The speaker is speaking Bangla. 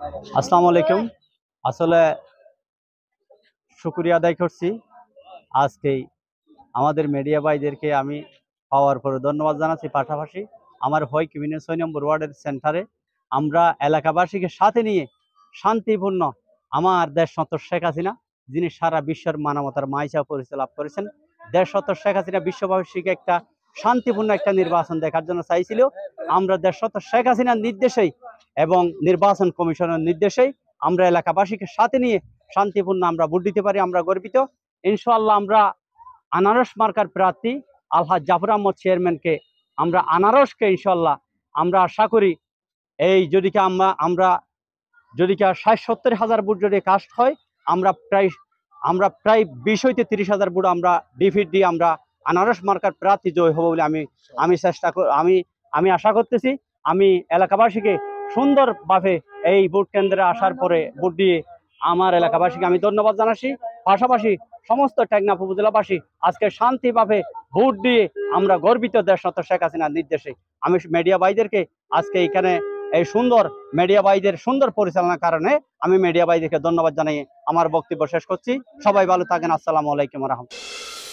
আসসালামু আলাইকুম। আসলে শুকরিয়া আদায় করছি। আজকেই আমাদের মিডিয়া ভাইদেরকে আমি পাওয়ার পরে ধন্যবাদ জানাচ্ছি। পাশাপাশি আমার হয় বিভিন্ন ৬ নম্বর ওয়ার্ডের সেন্টারে আমরা এলাকাবাসীকে সাথে নিয়ে শান্তিপূর্ণ আমার দেশনত শেখ হাসিনা, যিনি সারা বিশ্বের মানবতার মাইশা পরিচয় লাভ করেছেন, দেশনত শেখ হাসিনা বিশ্ববাসীকে একটা শান্তিপূর্ণ একটা নির্বাচন দেখার জন্য চাইছিল। আমরা দেশনত শেখ হাসিনার নির্দেশেই এবং নির্বাচন কমিশনের নির্দেশেই আমরা এলাকাবাসীকে সাথে নিয়ে শান্তিপূর্ণ আমরা ভোট দিতে পারি। আমরা গর্বিত। ইনশাআল্লাহ আমরা আনারস মার্কার প্রার্থী আলহাজ জাফর আহমদ চেয়ারম্যানকে আমরা আনারসকে ইনশাল্লাহ আমরা আশা করি এই যদি আমরা যদি ৬০-৭০ হাজার ভোট যদি কাস্ট হয় আমরা প্রায় ২০ হইতে ৩০ হাজার ভোট আমরা ডিফিট দিয়ে আমরা আনারস মার্কার প্রার্থী জয় হব বলে আমি আশা করতেছি। আমি এলাকাবাসীকে সুন্দরভাবে এই ভোট কেন্দ্রে আসার পরে ভোট দিয়ে আমার এলাকাবাসীকে আমি ধন্যবাদ জানাচ্ছি। পাশাপাশি সমস্ত টেকনাফ উপজেলাবাসী আজকে শান্তিভাবে ভোট দিয়ে আমরা গর্বিত দেশনত শেখ হাসিনার নির্দেশে। আমি মিডিয়া ভাইদেরকে আজকে এখানে এই সুন্দর মিডিয়া ভাইদের সুন্দর পরিচালনার কারণে আমি মিডিয়া ভাইদেরকে ধন্যবাদ জানিয়ে আমার বক্তব্য শেষ করছি। সবাই ভালো থাকেন। আসসালামু আলাইকুম ওয়া রাহমাতুল্লাহ।